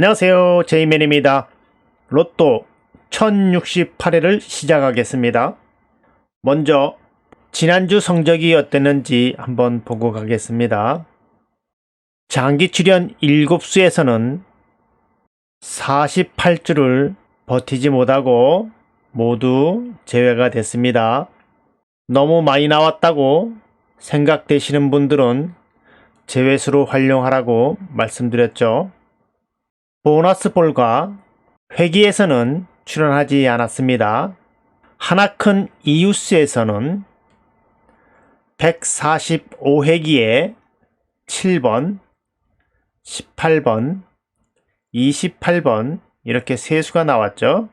안녕하세요. 제이맨입니다. 로또 1068회를 시작하겠습니다. 먼저 지난주 성적이 어땠는지 한번 보고 가겠습니다. 장기 출연 7수에서는 48주를 버티지 못하고 모두 제외가 됐습니다. 너무 많이 나왔다고 생각되시는 분들은 제외수로 활용하라고 말씀드렸죠. 보너스볼과 회기에서는 출연하지 않았습니다. 하나큰 이웃수에서는 145회기에 7번, 18번, 28번 이렇게 세 수가 나왔죠.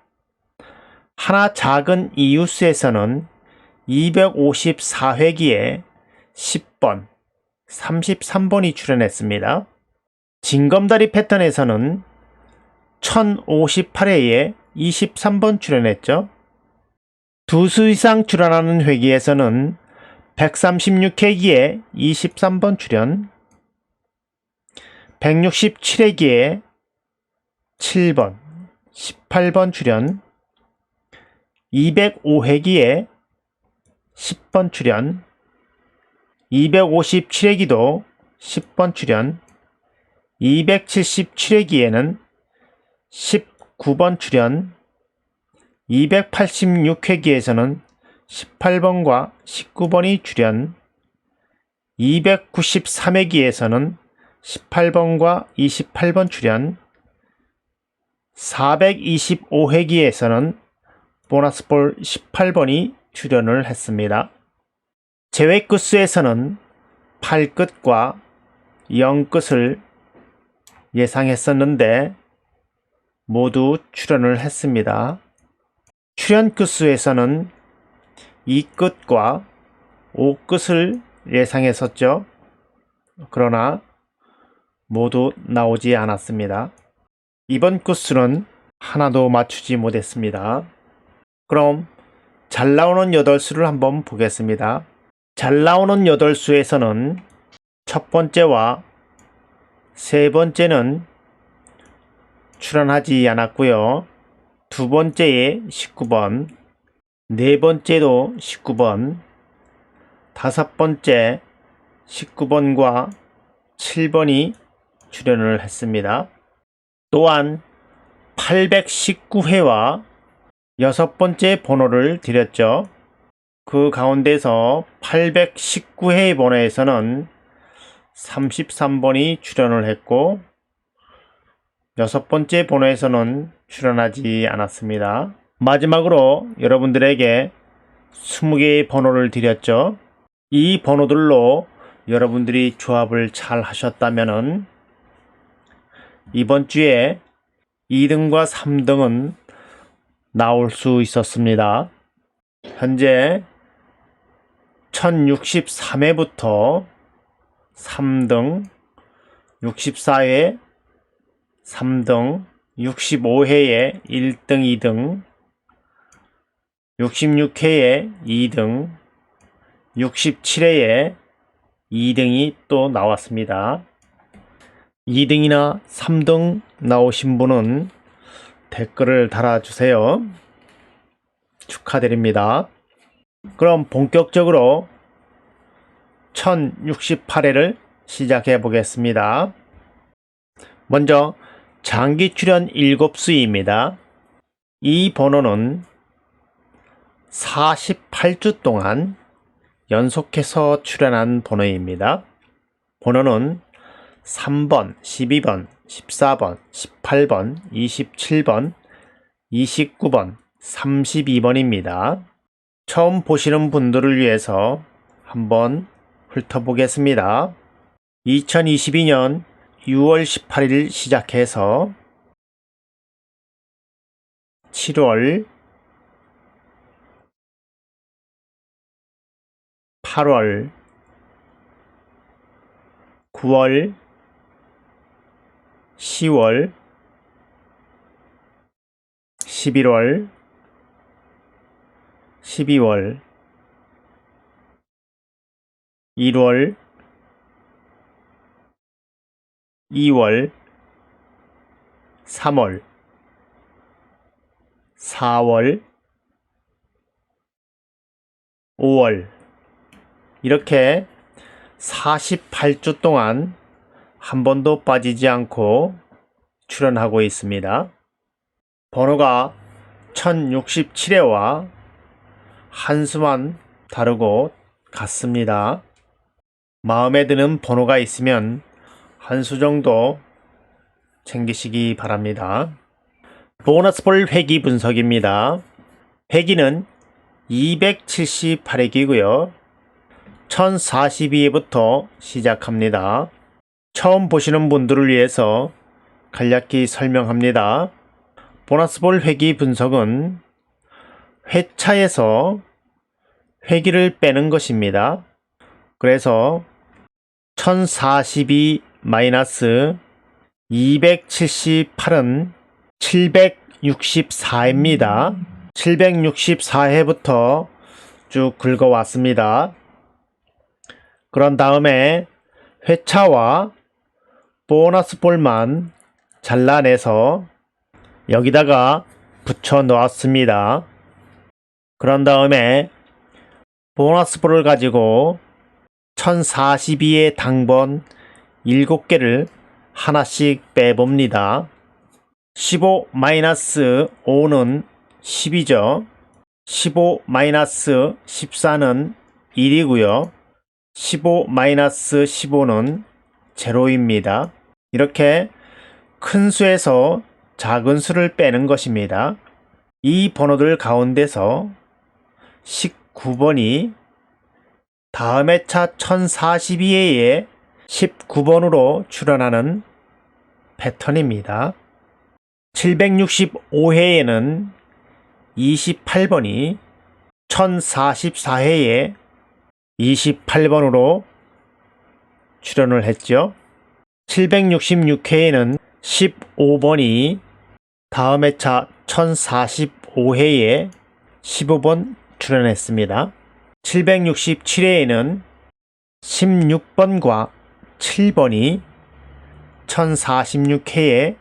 하나 작은 이웃수에서는 254회기에 10번, 33번이 출연했습니다. 징검다리 패턴에서는 1058회에 23번 출연했죠. 두 수 이상 출연하는 회기에서는 136회기에 23번 출연, 167회기에 7번, 18번 출연, 205회기에 10번 출연, 257회기도 10번 출연, 277회기에는 19번 출연, 286회기에서는 18번과 19번이 출연, 293회기에서는 18번과 28번 출연, 425회기에서는 보너스볼 18번이 출연을 했습니다. 제외 끝수에서는 8끝과 0끝을 예상했었는데 모두 출연을 했습니다. 출연 끝수에서는 2끝과 5끝을 예상했었죠. 그러나 모두 나오지 않았습니다. 이번 끝수는 하나도 맞추지 못했습니다. 그럼 잘 나오는 8수를 한번 보겠습니다. 잘 나오는 8수에서는 첫 번째와 세 번째는 출연하지 않았고요. 두 번째에 19번, 네 번째도 19번, 다섯 번째 19번과 7번이 출연을 했습니다. 또한 819회와 여섯 번째 번호를 드렸죠. 그 가운데서 819회 번호에서는 33번이 출연을 했고 여섯 번째 번호에서는 출연하지 않았습니다. 마지막으로 여러분들에게 20개의 번호를 드렸죠. 이 번호들로 여러분들이 조합을 잘 하셨다면 이번 주에 2등과 3등은 나올 수 있었습니다. 현재 1063회부터 3등, 64회 3등, 65회에 1등, 2등, 66회에 2등, 67회에 2등이 또 나왔습니다. 2등이나 3등 나오신 분은 댓글을 달아주세요. 축하드립니다. 그럼 본격적으로 1068회를 시작해 보겠습니다. 먼저 장기 출연 7수입니다. 이 번호는 48주 동안 연속해서 출연한 번호입니다. 번호는 3번, 12번, 14번, 18번, 27번, 29번, 32번입니다. 처음 보시는 분들을 위해서 한번 훑어보겠습니다. 2022년 6월 18일 시작해서 7월, 8월, 9월, 10월, 11월, 12월, 1월, 2월, 3월 4월 5월 이렇게 48주 동안 한 번도 빠지지 않고 출연하고 있습니다. 번호가 1067회와 한 수만 다르고 같습니다. 마음에 드는 번호가 있으면 한 수 정도 챙기시기 바랍니다. 보너스볼 회기 분석입니다. 회기는 278회기고요. 1042회부터 시작합니다. 처음 보시는 분들을 위해서 간략히 설명합니다. 보너스볼 회기 분석은 회차에서 회기를 빼는 것입니다. 그래서 1042 마이너스 278은 764회입니다. 764회부터 쭉 긁어왔습니다. 그런 다음에 회차와 보너스볼만 잘라내서 여기다가 붙여 놓았습니다. 그런 다음에 보너스볼을 가지고 1042의 당번 7개를 하나씩 빼봅니다. 15-5는 10이죠. 15-14는 1이고요. 15-15는 0입니다. 이렇게 큰 수에서 작은 수를 빼는 것입니다. 이 번호들 가운데서 19번이 다음 회차 1042회에 19번으로 출연하는 패턴입니다. 765회에는 28번이 1044회에 28번으로 출연을 했죠. 766회에는 15번이 다음 회차 1045회에 15번 출연했습니다. 767회에는 16번과 7번이 1046회에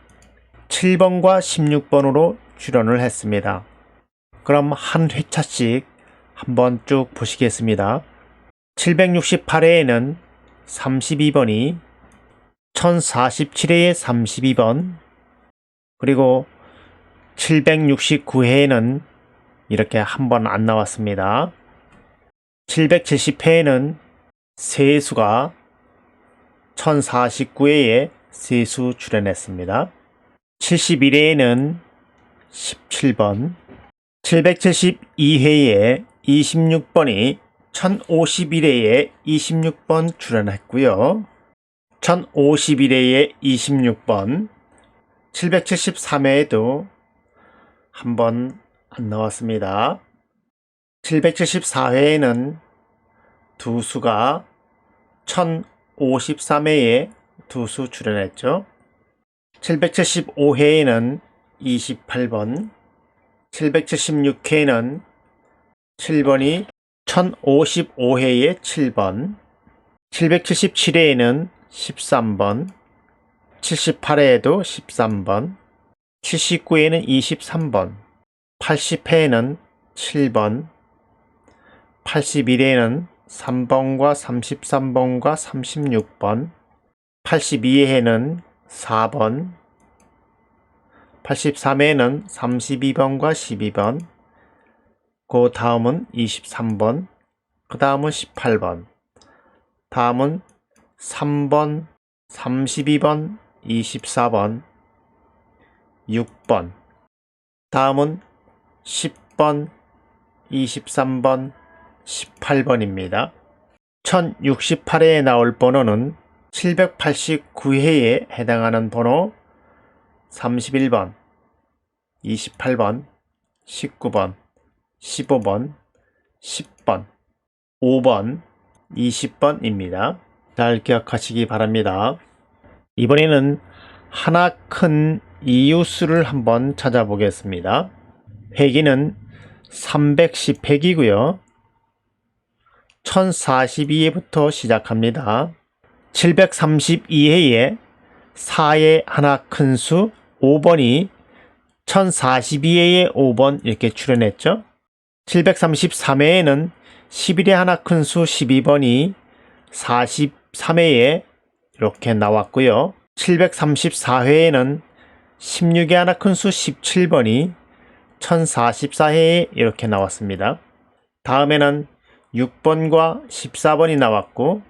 7번과 16번으로 출연을 했습니다. 그럼 한 회차씩 한번 쭉 보시겠습니다. 768회에는 32번이 1047회에 32번 그리고 769회에는 이렇게 한 번 안 나왔습니다. 770회에는 세수가 1049회에 세수 출연했습니다. 71회에는 17번 772회에 26번이 1051회에 26번 출연했고요. 1051회에 26번 773회에도 한 번 안 나왔습니다. 774회에는 두 수가 1053회에 두 수 출연했죠. 775회에는 28번 776회에는 7번이 1055회에 7번 777회에는 13번 78회에도 13번 79회에는 23번 80회에는 7번 81회에는 3번과 33번과 36번 82회에는 4번 83회에는 32번과 12번 그 다음은 23번 그 다음은 18번 다음은 3번 32번 24번 6번 다음은 10번 23번 18번입니다. 1068회에 나올 번호는 789회에 해당하는 번호 31번, 28번, 19번, 15번, 10번, 5번, 20번입니다. 잘 기억하시기 바랍니다. 이번에는 하나 큰 이유수를 한번 찾아보겠습니다. 회기는 310회기고요. 1042회부터 시작합니다. 732회에 4의 하나 큰 수, 5번이 1042회에 5번 이렇게 출연했죠. 733회에는 11의 하나 큰 수 12번이 43회에 이렇게 나왔고요. 734회에는 16의 하나 큰 수 17번이 1044회에 이렇게 나왔습니다. 다음에는 6번과 14번이 나왔고,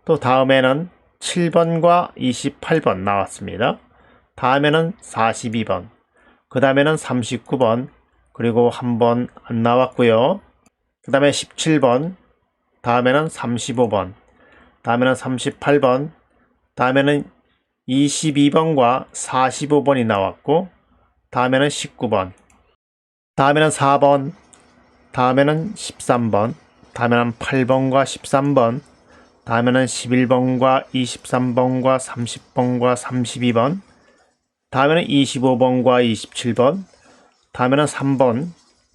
또 다음에는 7번과 28번 나왔습니다. 다음에는 42번, 그 다음에는 39번, 그리고 한 번 안 나왔고요. 그 다음에 17번, 다음에는 35번, 다음에는 38번, 다음에는 22번과 45번이 나왔고, 다음에는 19번, 다음에는 4번, 다음에는 13번, 다음에는 8번과 13번, 다음에는 11번과 23번과 30번과 32번, 다음에는 25번과 27번, 다음에는 3번,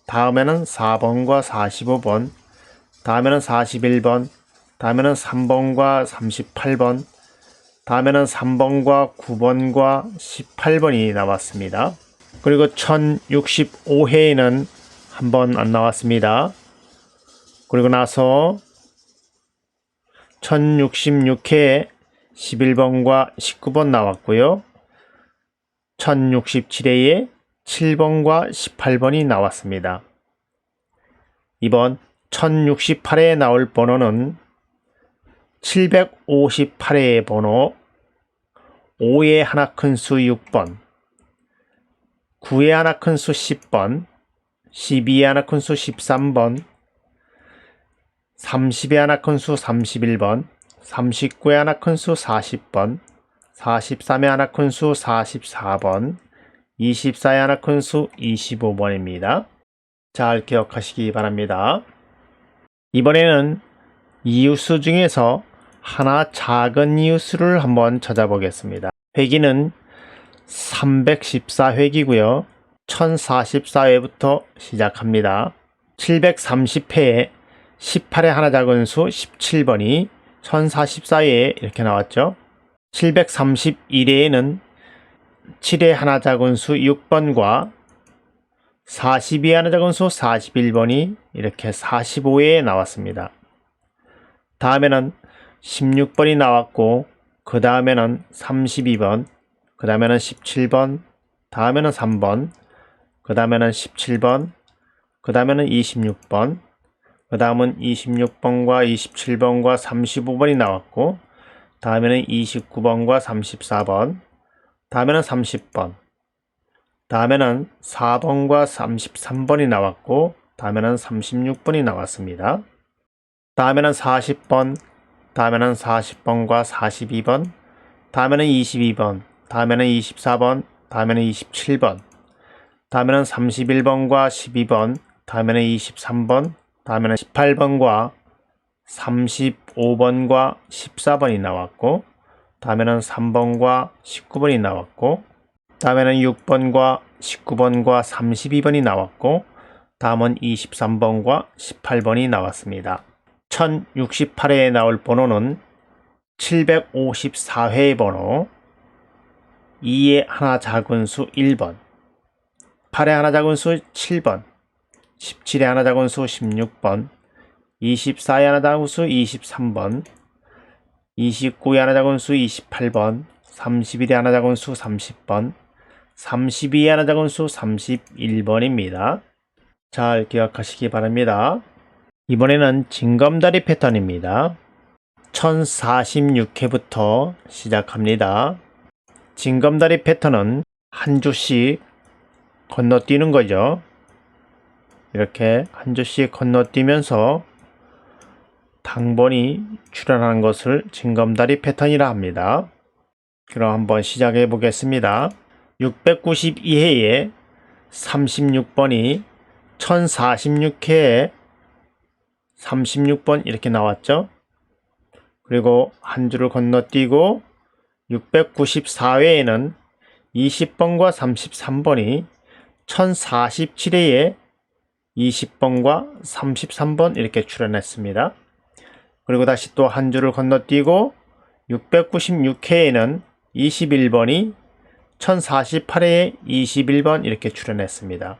다음에는 4번과 45번, 다음에는 41번, 다음에는 3번과 38번, 다음에는 3번과 9번과 18번이 나왔습니다. 그리고 1065회에는 한 번 안 나왔습니다. 그리고 나서 1066회에 11번과 19번 나왔고요. 1067회에 7번과 18번이 나왔습니다. 이번 1068회에 나올 번호는 758회의 번호, 5의 하나 큰 수 6번, 9의 하나 큰 수 10번, 12의 하나 큰 수 13번, 30의 하나 큰 수 31번, 39의 하나 큰 수 40번, 43의 하나 큰 수 44번, 24의 하나 큰 수 25번입니다. 잘 기억하시기 바랍니다. 이번에는 이웃수 중에서 하나 작은 이웃수를 한번 찾아보겠습니다. 회기는 314회기고요. 1044회부터 시작합니다. 730회에 18의 하나 작은 수 17번이 1044회에 이렇게 나왔죠. 731회에는 7의 하나 작은 수 6번과 42의 하나 작은 수 41번이 이렇게 45회에 나왔습니다. 다음에는 16번이 나왔고, 그 다음에는 32번, 그 다음에는 17번, 다음에는 3번, 그 다음에는 17번, 그 다음에는 26번, 그 다음은 26번과 27번과 35번이 나왔고, 다음에는 29번과 34번, 다음에는 30번, 다음에는 4번과 33번이 나왔고, 다음에는 36번이 나왔습니다. 다음에는 40번, 다음에는 40번과 42번, 다음에는 22번, 다음에는 24번, 다음에는 27번, 다음에는 31번과 12번, 다음에는 23번, 다음에는 18번과 35번과 14번이 나왔고, 다음에는 3번과 19번이 나왔고, 다음에는 6번과 19번과 32번이 나왔고, 다음은 23번과 18번이 나왔습니다. 1068회에 나올 번호는 754회의 번호, 2의 하나 작은 수 1번, 8의 하나 작은 수 7번, 17의 하나 작은 수 16번, 24의 하나 작은 수 23번, 29의 하나 작은 수 28번, 31의 하나 작은 수 30번, 32의 하나 작은 수 31번입니다. 잘 기억하시기 바랍니다. 이번에는 징검다리 패턴입니다. 1046회부터 시작합니다. 징검다리 패턴은 한 주씩 건너뛰는 거죠. 이렇게 한 주씩 건너뛰면서 당번이 출현하는 것을 징검다리 패턴이라 합니다. 그럼 한번 시작해 보겠습니다. 692회에 36번이 1046회에 36번 이렇게 나왔죠. 그리고 한 줄을 건너뛰고 694회에는 20번과 33번이 1047회에 20번과 33번 이렇게 출연했습니다. 그리고 다시 또 한 줄을 건너뛰고 696회에는 21번이 1048회에 21번 이렇게 출연했습니다.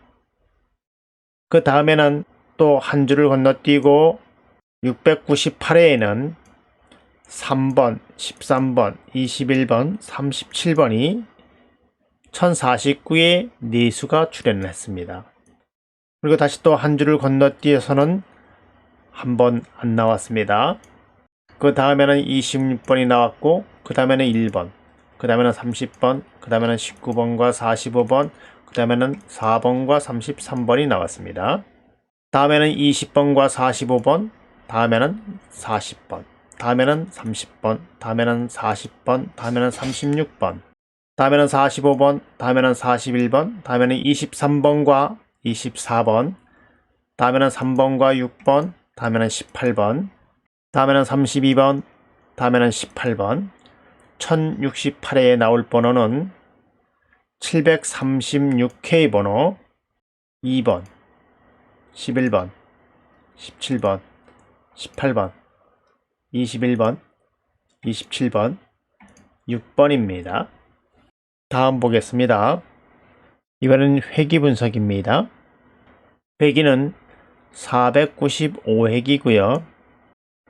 그 다음에는 또 한 줄을 건너뛰고 698회에는 3번, 13번, 21번, 37번이 1049의 내수가 출연을 했습니다. 그리고 다시 또 한 줄을 건너뛰어서는 한 번 안 나왔습니다. 그 다음에는 26번이 나왔고, 그 다음에는 1번, 그 다음에는 30번, 그 다음에는 19번과 45번, 그 다음에는 4번과 33번이 나왔습니다. 다음에는 20번과 45번, 다음에는 40번, 다음에는 30번, 다음에는 40번, 다음에는 36번, 다음에는 45번, 다음에는 41번, 다음에는 23번과 24번, 다음에는 3번과 6번, 다음에는 18번, 다음에는 32번, 다음에는 18번, 1068회에 나올 번호는 736K 번호 2번, 11번, 17번, 18번, 21번, 27번, 6번입니다. 다음 보겠습니다. 이번엔 회기 분석입니다. 회기는 495회기고요.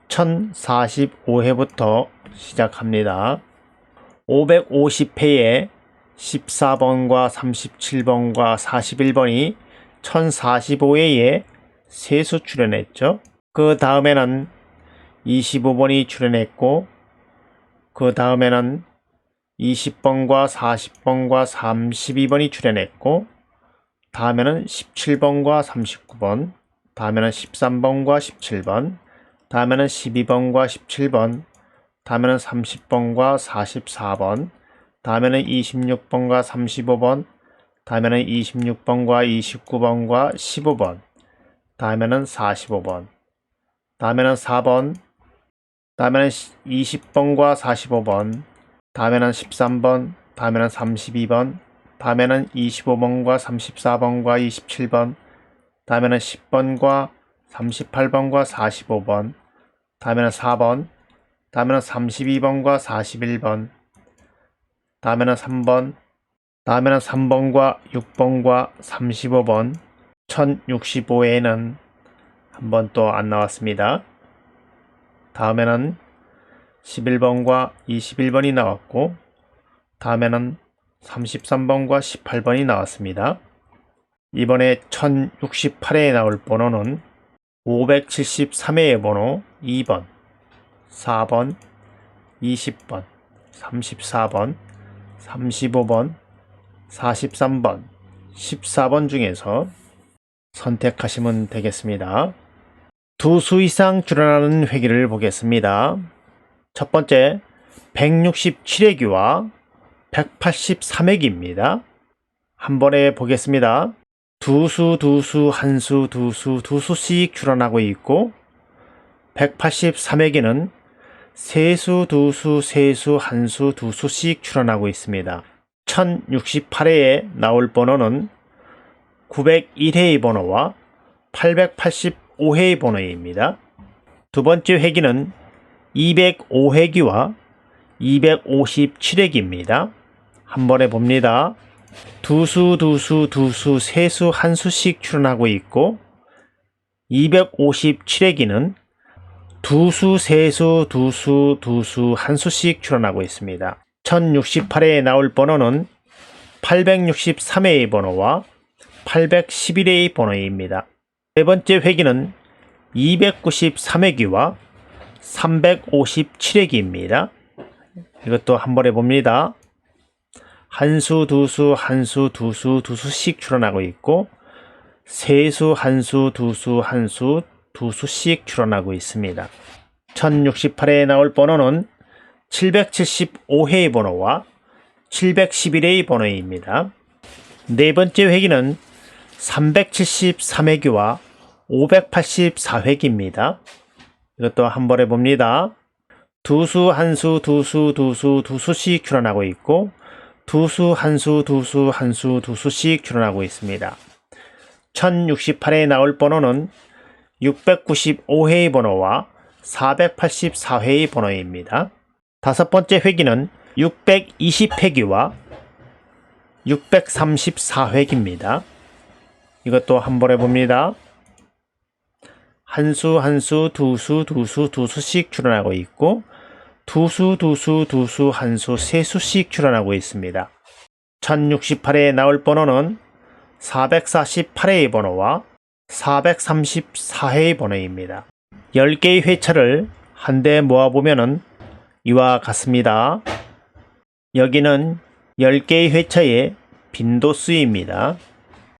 1045회부터 시작합니다. 550회에 14번과 37번과 41번이 1045회에 세수 출연했죠. 그 다음에는 25번이 출연했고, 그 다음에는 20번과 40번과 32번이 출연했고, 다음에는 17번과 39번, 다음에는 13번과 17번, 다음에는 12번과 17번, 다음에는 30번과 44번, 다음에는 26번과 35번, 다음에는 26번과 29번과 15번, 다음에는 45번, 다음에는 4번, 다음에는 20번과 45번, 다음에는 13번, 다음에는 32번, 다음에는 25번과 34번과 27번, 다음에는 10번과 38번과 45번, 다음에는 4번, 다음에는 32번과 41번, 다음에는 3번, 다음에는 3번과 6번과 35번, 1065회에는 한 번 또 안 나왔습니다. 다음에는 11번과 21번이 나왔고, 다음에는 33번과 18번이 나왔습니다. 이번에 1068회에 나올 번호는 573회의 번호 2번, 4번, 20번, 34번, 35번, 43번, 14번 중에서 선택하시면 되겠습니다. 두 수 이상 출연하는 회기를 보겠습니다. 첫 번째 167회기와 183회기입니다. 한 번에 보겠습니다. 두 수, 한 수, 두 수씩 출연하고 있고, 183회기는 세 수, 두 수, 세 수, 한 수, 두 수씩 출연하고 있습니다. 1068회에 나올 번호는 901회의 번호와 885회의 번호입니다. 두 번째 회기는 205회기와 257회기입니다. 한 번에 봅니다. 두 수, 세 수, 한 수씩 출연하고 있고, 257회기는 두 수, 세 수, 두 수, 한 수씩 출연하고 있습니다. 1068회에 나올 번호는 863회의 번호와 811회의 번호입니다. 세 번째 회기는 293회기와 357회기입니다. 이것도 한 번에 봅니다. 한 수, 두 수, 한 수, 두 수, 두 수씩 출연하고 있고, 세 수, 한 수, 두 수, 한 수, 두 수씩 출연하고 있습니다. 1068회에 나올 번호는 775회의 번호와 711회의 번호입니다. 네 번째 회기는 373회기와 584회기입니다. 이것도 한 번에 봅니다. 두 수, 한 수, 두 수, 두 수씩 출연하고 있고, 두 수, 한 수, 두 수, 한 수, 두 수씩 출연하고 있습니다. 1068회에 나올 번호는 695회의 번호와 484회의 번호입니다. 다섯 번째 회기는 620회기와 634획입니다. 이것도 한번 해봅니다. 한 수, 한 수, 두 수, 두 수, 두 수씩 출현하고 있고 두 수, 두 수, 두 수, 한 수, 세 수씩 출현하고 있습니다. 1068회에 나올 번호는 448회의 번호와 434회의 번호입니다. 10개의 회차를 한데 모아보면 이와 같습니다. 여기는 10개의 회차의 빈도수입니다.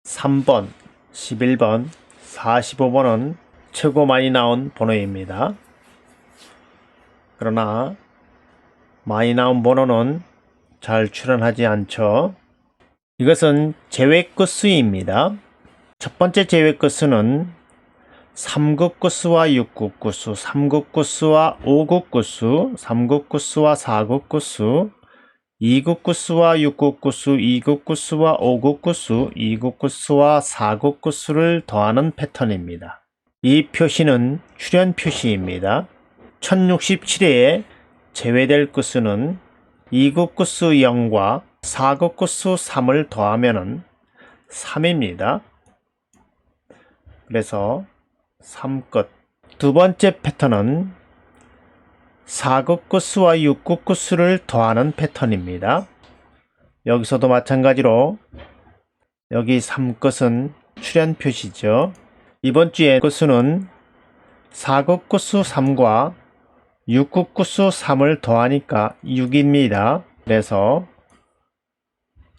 3번, 11번, 45번은 최고 많이 나온 번호입니다. 그러나 많이 나온 번호는 잘 출현하지 않죠. 이것은 제외 끝수입니다. 첫 번째 제외 끝수는 3급 끝수와 6급 끝수, 3급 끝수와 5급 끝수, 3급 끝수와 4급 끝수, 2급 끝수와 6급 끝수, 2급 끝수와 5급 끝수, 2급 끝수와 4급 끝수를 더하는 패턴입니다. 이 표시는 출현 표시입니다. 1067회에 제외될 끝수는 2급 끝수 0과 4급 끝수 3을 더하면 3입니다. 그래서 3끝. 두 번째 패턴은 4급 끝수와 6급 끝수를 더하는 패턴입니다. 여기서도 마찬가지로 여기 3끝은 출현 표시죠. 이번 주의 끝수는 4급 끝수 3과 6급 끝수 3을 더하니까 6입니다. 그래서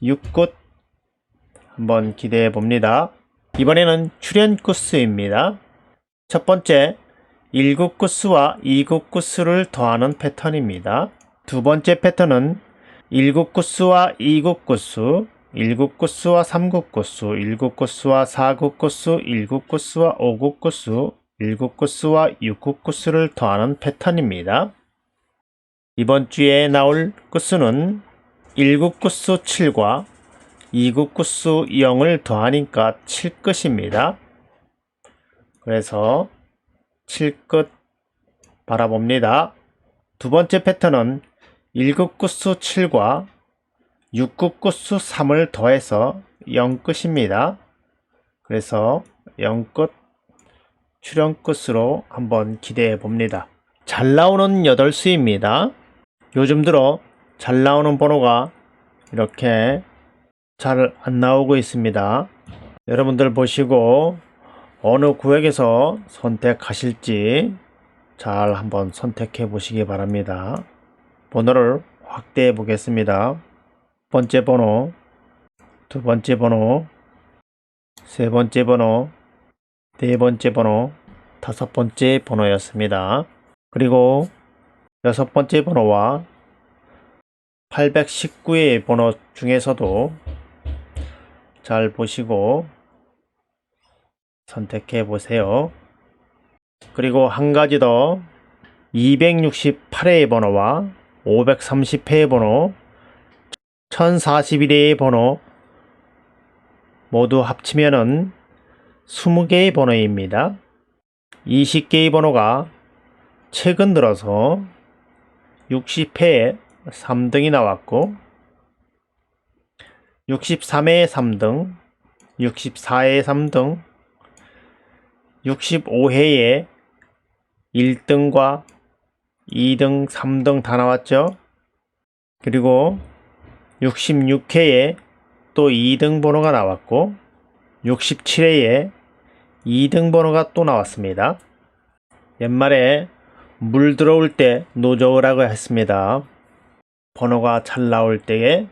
6끝 한번 기대해 봅니다. 이번에는 출현 끝수입니다. 첫 번째 1급 끝수와 2급 끝수를 더하는 패턴입니다. 두 번째 패턴은 1급 끝수와 2급 끝수, 1급 끝수와 3급 끝수, 1급 끝수와 4급 끝수, 1급 끝수와 5급 끝수, 1급 끝수와 6급 끝수를 더하는 패턴입니다. 이번 주에 나올 끝수는 1급 끝수 7과 2급 끝수 0을 더하니까 7끝입니다. 그래서 7끝 바라봅니다. 두 번째 패턴은 1급 끝수 7과 6급 끝수 3을 더해서 0끝입니다. 그래서 0끝 출현 끝으로 한번 기대해 봅니다. 잘 나오는 8수입니다. 요즘 들어 잘 나오는 번호가 이렇게 잘 안 나오고 있습니다. 여러분들 보시고 어느 구역에서 선택하실지 잘 한번 선택해 보시기 바랍니다. 번호를 확대해 보겠습니다. 번째 번호, 두 번째 번호, 세 번째 번호, 네 번째 번호, 다섯 번째 번호였습니다. 그리고 여섯 번째 번호와 819의 번호 중에서도 잘 보시고 선택해 보세요. 그리고 한 가지 더 268회의 번호와 530회의 번호, 1041회의 번호 모두 합치면은 20개의 번호입니다. 20개의 번호가 최근 들어서 60회에 3등이 나왔고 63회에 3등, 64회에 3등, 65회에 1등과 2등, 3등 다 나왔죠. 그리고 66회에 또 2등 번호가 나왔고 67회에 2등 번호가 또 나왔습니다. 옛말에 물 들어올 때 노저우라고 했습니다. 번호가 잘 나올 때에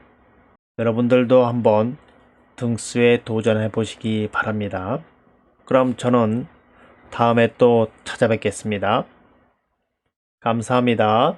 여러분들도 한번 등수에 도전해 보시기 바랍니다. 그럼 저는 다음에 또 찾아뵙겠습니다. 감사합니다.